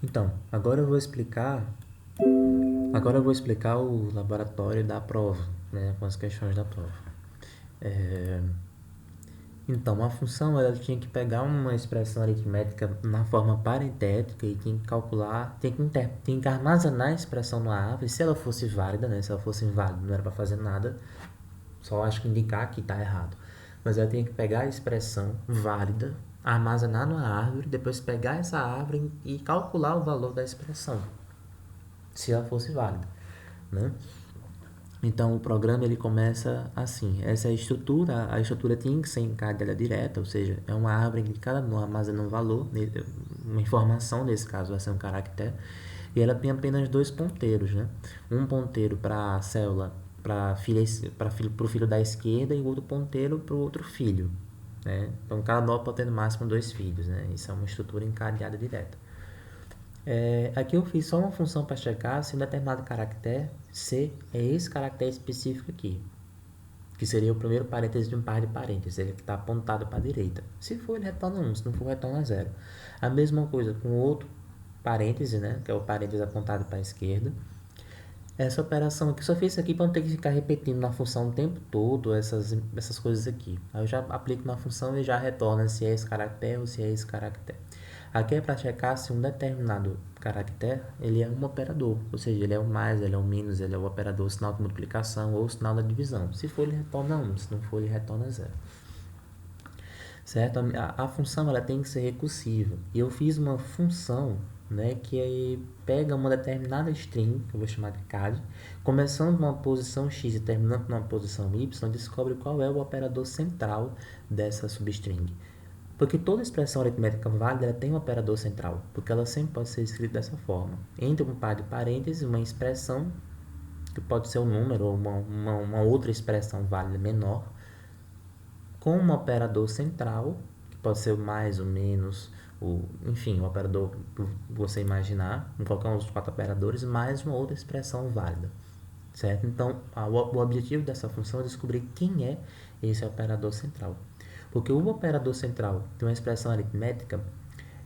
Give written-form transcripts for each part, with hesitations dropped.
Então, agora eu vou explicar o laboratório da prova, né, com as questões da prova. É, Então, a função ela tinha que pegar uma expressão aritmética na forma parentética e tinha que calcular, tinha que armazenar a expressão na árvore, se ela fosse válida, né? Se ela fosse inválida, não era para fazer nada, só acho que indicar que está errado. Mas ela tinha que pegar a expressão válida, armazenar na árvore, depois pegar essa árvore e calcular o valor da expressão, se ela fosse válida, né? Então o programa ele começa assim, essa estrutura, a estrutura tem que ser em cadeia direta, ou seja, é uma árvore em que cada nó armazena um valor, uma informação, nesse caso vai ser um caractere, e ela tem apenas dois ponteiros, né? Um ponteiro para a célula, para o filho da esquerda e outro ponteiro para o outro filho, né? Então cada nó pode ter no máximo dois filhos, né? Isso é uma estrutura encadeada direta. Aqui eu fiz só uma função para checar se um determinado caractere C é esse caractere específico aqui, que seria o primeiro parêntese de um par de parênteses, ele que está apontado para a direita. Se for, ele retorna 1, se não for, retorna 0. A mesma coisa com o outro parêntese, né, que é o parêntese apontado para a esquerda. Essa operação aqui, só fiz isso aqui para não ter que ficar repetindo na função o tempo todo essas coisas aqui. Aí eu já aplico na função e já retorna se é esse caractere ou se é esse caractere. Aqui é para checar se um determinado caractere ele é um operador, ou seja, ele é o mais, ele é o menos, ele é o operador sinal de multiplicação ou sinal da divisão. Se for, ele retorna 1, se não for, ele retorna 0. Certo? A função ela tem que ser recursiva. E eu fiz uma função, né, que pega uma determinada string, que eu vou chamar de CAD, começando numa posição x e terminando numa posição y, descobre qual é o operador central dessa substring. Porque toda expressão aritmética válida tem um operador central, porque ela sempre pode ser escrita dessa forma. Entre um par de parênteses, uma expressão, que pode ser um número ou uma outra expressão válida menor, com um operador central, que pode ser o mais, o menos, enfim, o operador que você imaginar, em qualquer um dos quatro operadores, mais uma outra expressão válida. Certo? Então, o objetivo dessa função é descobrir quem é esse operador central. Porque o operador central de uma expressão aritmética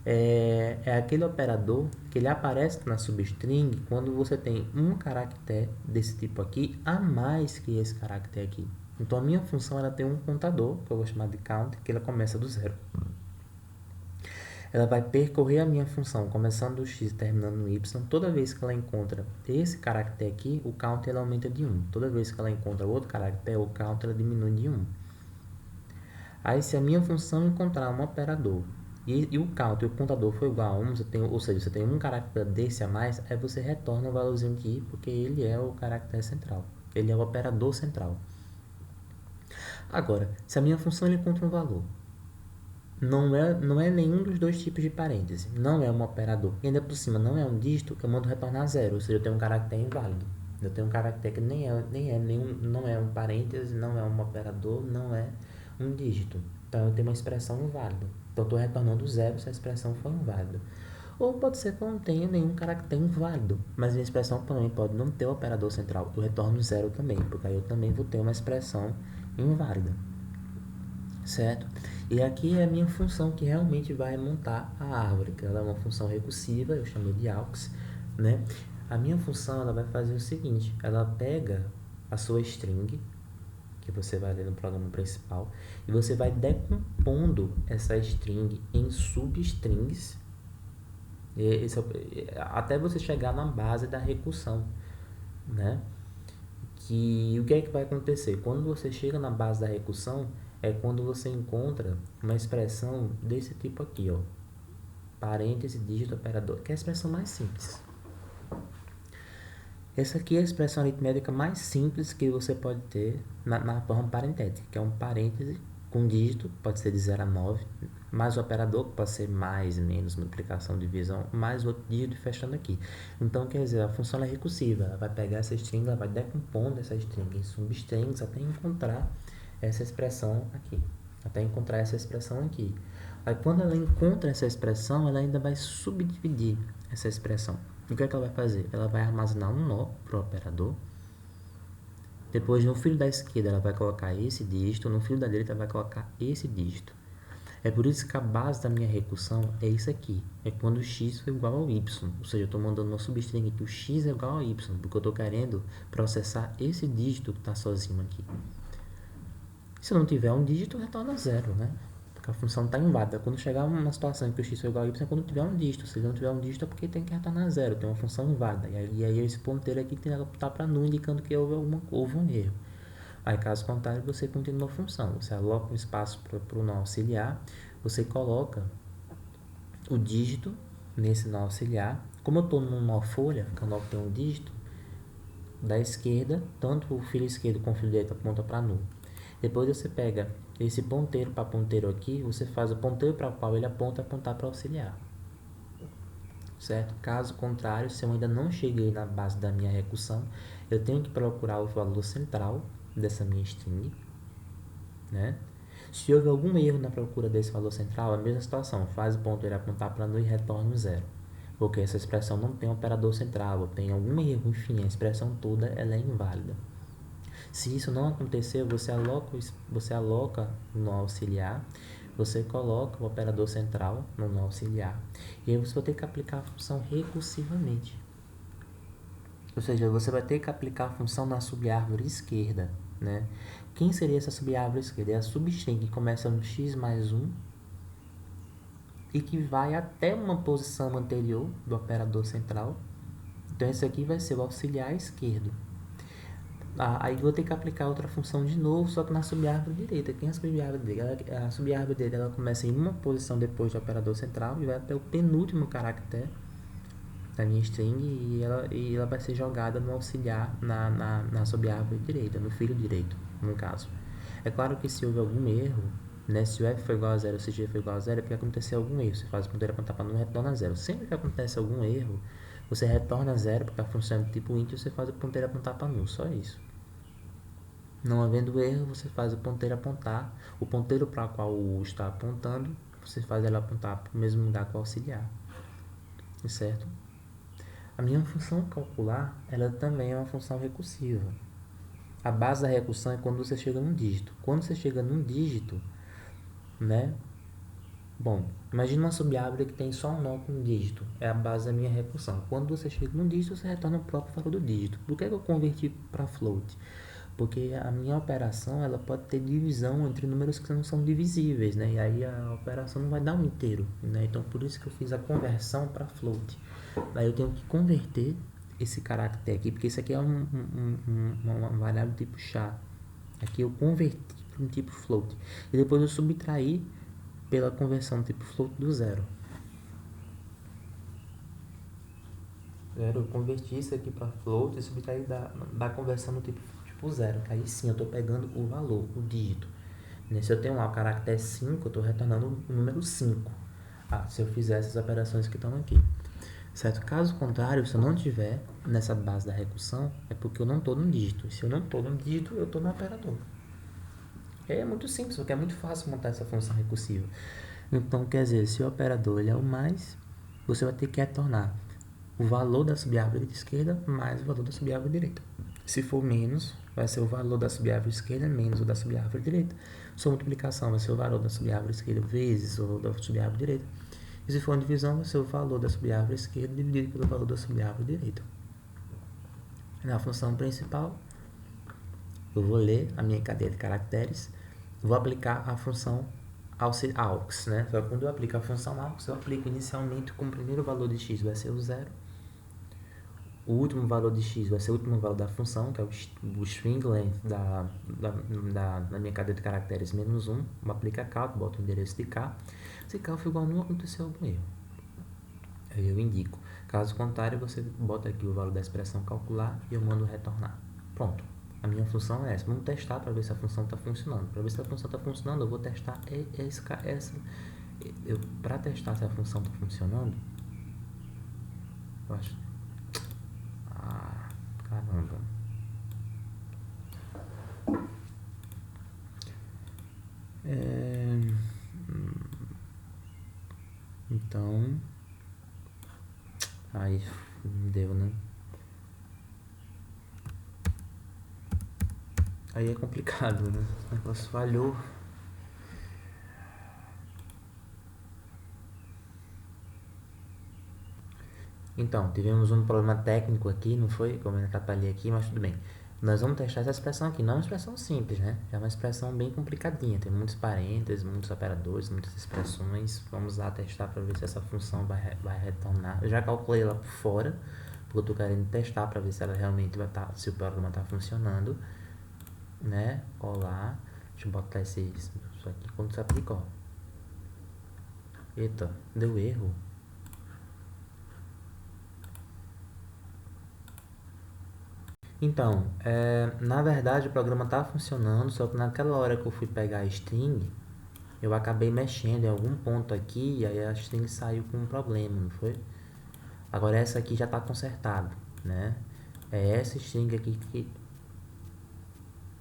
é aquele operador que ele aparece na substring quando você tem um caractere desse tipo aqui a mais que esse caractere aqui. Então a minha função ela tem um contador, que eu vou chamar de count, que ela começa do zero. Ela vai percorrer a minha função começando do x e terminando no y. Toda vez que ela encontra esse caractere aqui, o count ela aumenta de 1. Toda vez que ela encontra outro caractere, o count ela diminui de 1. Aí se a minha função encontrar um operador e o count e o contador for igual a 1, ou seja, você tem um caractere desse a mais, aí você retorna o valorzinho aqui, porque ele é o caractere central. Ele é o operador central. Agora, se a minha função encontra um valor, não é nenhum dos dois tipos de parêntese, não é um operador, e ainda por cima não é um dígito, eu mando retornar zero, ou seja, eu tenho um caractere inválido. Eu tenho um caractere que não é um parêntese, não é um operador, não é um dígito. Então eu tenho uma expressão inválida. Então eu estou retornando zero se a expressão for inválida. Ou pode ser que eu não tenha nenhum caractere inválido, mas minha expressão também pode não ter o operador central. Eu retorno zero também, porque aí eu também vou ter uma expressão inválida. Certo? E aqui é a minha função que realmente vai montar a árvore, que ela é uma função recursiva, eu chamei de aux, né? A minha função ela vai fazer o seguinte, ela pega a sua string, que você vai ler no programa principal, e você vai decompondo essa string em substrings, até você chegar na base da recursão, né? Que o que é que vai acontecer? Quando você chega na base da recursão, é quando você encontra uma expressão desse tipo aqui, ó, parêntese, dígito, operador, que é a expressão mais simples. Essa aqui é a expressão aritmética mais simples que você pode ter na forma parentética, que é um parêntese com dígito, pode ser de 0 a 9, mais o operador, que pode ser mais, menos, multiplicação, divisão, mais outro dígito fechando aqui. Então, quer dizer, a função é recursiva, ela vai pegar essa string, ela vai decompondo essa string em substrings até encontrar essa expressão aqui. Até encontrar essa expressão aqui. Aí, quando ela encontra essa expressão, ela ainda vai subdividir essa expressão. E o que é que ela vai fazer? Ela vai armazenar um nó para o operador. Depois, no filo da esquerda, ela vai colocar esse dígito. No filo da direita, ela vai colocar esse dígito. É por isso que a base da minha recursão é isso aqui. É quando x for igual ao y. Ou seja, eu estou mandando uma substring aqui, o x é igual ao y, porque eu estou querendo processar esse dígito que está sozinho aqui. Se eu não tiver um dígito, retorna zero, né? Porque a função está inválida. Quando chegar uma situação em que o x for igual ao y, é quando tiver um dígito. Se não tiver um dígito, é porque tem que retornar zero. Tem uma função inválida. E aí esse ponteiro aqui tem que apontar para null, indicando que houve um erro. Aí, caso contrário, você continua a função. Você aloca um espaço para o nó auxiliar. Você coloca o dígito nesse nó auxiliar. Como eu estou no nó folha, que é o nó que tem um dígito, da esquerda, tanto o filo esquerdo como o filo direito aponta para null. Depois você pega esse ponteiro para ponteiro aqui, você faz o ponteiro para o qual ele apontar para auxiliar. Certo? Caso contrário, se eu ainda não cheguei na base da minha recursão, eu tenho que procurar o valor central dessa minha string, né? Se houver algum erro na procura desse valor central, é a mesma situação, faz o ponteiro apontar para null e retorna o zero. Porque essa expressão não tem um operador central, ou tem algum erro, enfim, a expressão toda ela é inválida. Se isso não acontecer, você aloca no auxiliar, você coloca o operador central no auxiliar, e aí você vai ter que aplicar a função recursivamente. Ou seja, você vai ter que aplicar a função na subárvore esquerda, né? Quem seria essa subárvore esquerda? É a substring que começa no x mais 1 e que vai até uma posição anterior do operador central. Então, esse aqui vai ser o auxiliar esquerdo. Aí vou ter que aplicar outra função de novo, só que na subárvore direita. Quem é a subárvore direita? A subárvore direita ela começa em uma posição depois do operador central e vai até o penúltimo caractere da minha string e ela vai ser jogada no auxiliar na subárvore direita, no filo direito, no caso. É claro que se houve algum erro, né, se o f for igual a zero, se g for igual a zero, é porque aconteceu algum erro. Você faz o ponteiro apontar para não retorna zero. Sempre que acontece algum erro, você retorna zero, porque a função é do tipo int, você faz o ponteiro apontar para null, só isso. Não havendo erro, você faz o ponteiro apontar. O ponteiro para o qual o U está apontando, você faz ele apontar para o mesmo lugar que o auxiliar. Certo? A minha função calcular, ela também é uma função recursiva. A base da recursão é quando você chega num dígito. Quando você chega num dígito, né? Bom, imagina uma subárvore que tem só um nó com um dígito. É a base da minha recursão. Quando você chega num dígito, você retorna o próprio valor do dígito. Por que eu converti para float? Porque a minha operação ela pode ter divisão entre números que não são divisíveis, né? E aí a operação não vai dar um inteiro, né? Então por isso que eu fiz a conversão para float. Daí eu tenho que converter esse caractere aqui, porque isso aqui é uma variável tipo char. Aqui eu converti para um tipo float. E depois eu subtraí pela conversão tipo float do zero. Eu converti isso aqui para float e subtraí da conversão do tipo zero, que aí sim eu estou pegando o valor, o dígito. Se eu tenho lá o caractere 5, eu estou retornando o número 5. Se eu fizer essas operações que estão aqui. Certo? Caso contrário, se eu não tiver nessa base da recursão, é porque eu não estou no dígito. E se eu não estou no dígito, eu estou no operador. É muito simples, porque é muito fácil montar essa função recursiva. Então, quer dizer, se o operador ele é o mais, você vai ter que retornar o valor da subárvore esquerda mais o valor da subárvore direita. Se for menos, vai ser o valor da subárvore esquerda menos o da subárvore direita. Sua multiplicação vai ser o valor da subárvore esquerda vezes o valor da subárvore direita. E se for uma divisão, vai ser o valor da subárvore esquerda dividido pelo valor da subárvore direita. Na função principal, eu vou ler a minha cadeia de caracteres, vou aplicar a função aux, né? Então, quando eu aplico a função aux, eu aplico inicialmente com o primeiro valor de x vai ser o zero. O último valor de x vai ser o último valor da função, que é o string length da minha cadeia de caracteres menos 1. Vou aplicar cal, boto o endereço de k. Se k for igual a 1, aconteceu algum erro. Aí eu indico. Caso contrário, você bota aqui o valor da expressão calcular e eu mando retornar. Pronto. A minha função é essa. Vamos testar para ver se a função está funcionando. Para ver se a função está funcionando, eu vou testar essa. Para testar se a função está funcionando, eu acho. Caramba. Então. Aí, deu, né? Aí é complicado, né? O negócio falhou. Então, tivemos um problema técnico aqui, não foi? Como eu atrapalhei aqui, mas tudo bem. Nós vamos testar essa expressão aqui, não é uma expressão simples, né? É uma expressão bem complicadinha, tem muitos parênteses, muitos operadores, muitas expressões. Vamos lá testar para ver se essa função vai retornar. Eu já calculei ela por fora, porque eu estou querendo testar para ver se ela realmente vai estar, se o programa está funcionando, né? Colar, deixa eu botar isso aqui quando se aplica, ó. Eita, deu erro. Então, na verdade o programa tá funcionando, só que naquela hora que eu fui pegar a string, eu acabei mexendo em algum ponto aqui e aí a string saiu com um problema, não foi? Agora essa aqui já tá consertada, né? É essa string aqui que...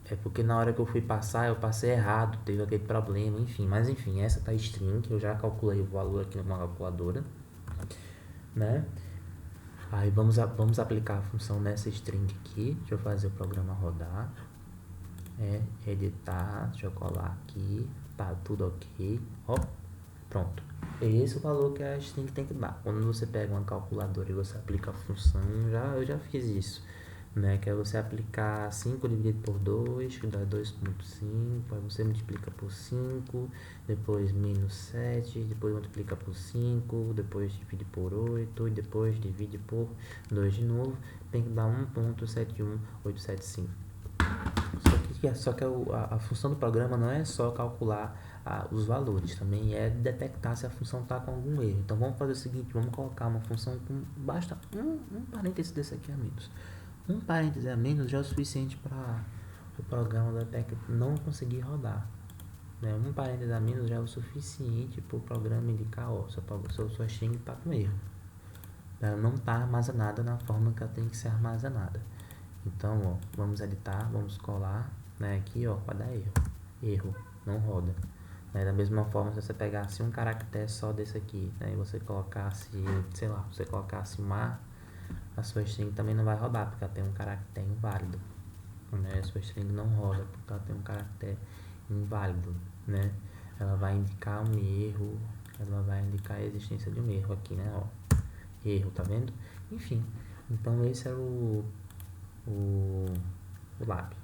É porque na hora que eu fui passar, eu passei errado, teve aquele problema, enfim. Mas enfim, essa tá string, eu já calculei o valor aqui numa calculadora, né? Aí vamos aplicar a função nessa string aqui. Deixa eu fazer o programa rodar. Editar, deixa eu colar aqui, tá tudo ok, ó, pronto. Esse é o valor que a string tem que dar. Quando você pega uma calculadora e você aplica a função, eu já fiz isso, né, que é você aplicar 5 dividido por 2, que dá 2,5, aí você multiplica por 5, depois menos 7, depois multiplica por 5, depois divide por 8, e depois divide por 2 de novo, tem que dar 1,71875. Só que a função do programa não é só calcular os valores, também é detectar se a função está com algum erro. Então vamos fazer o seguinte, vamos colocar uma função com basta um parêntese desse aqui a menos. Um parêntese a menos já é o suficiente para o programa não conseguir rodar. Né? Um parêntese a menos já é o suficiente para o programa indicar, ó, sua string está com erro. Ela não está armazenada na forma que ela tem que ser armazenada. Então, ó, vamos editar, vamos colar, né, aqui, ó, vai dar erro, não roda. Né, da mesma forma, se você pegasse um caractere só desse aqui, né, e você colocasse, sei lá, você colocasse mar, a sua string também não vai rodar, porque ela tem um caractere inválido. Né, a sua string não roda, porque ela tem um caractere inválido, né. Ela vai indicar um erro, ela vai indicar a existência de um erro aqui, né, ó. Erro, tá vendo? Enfim, então esse era o lab.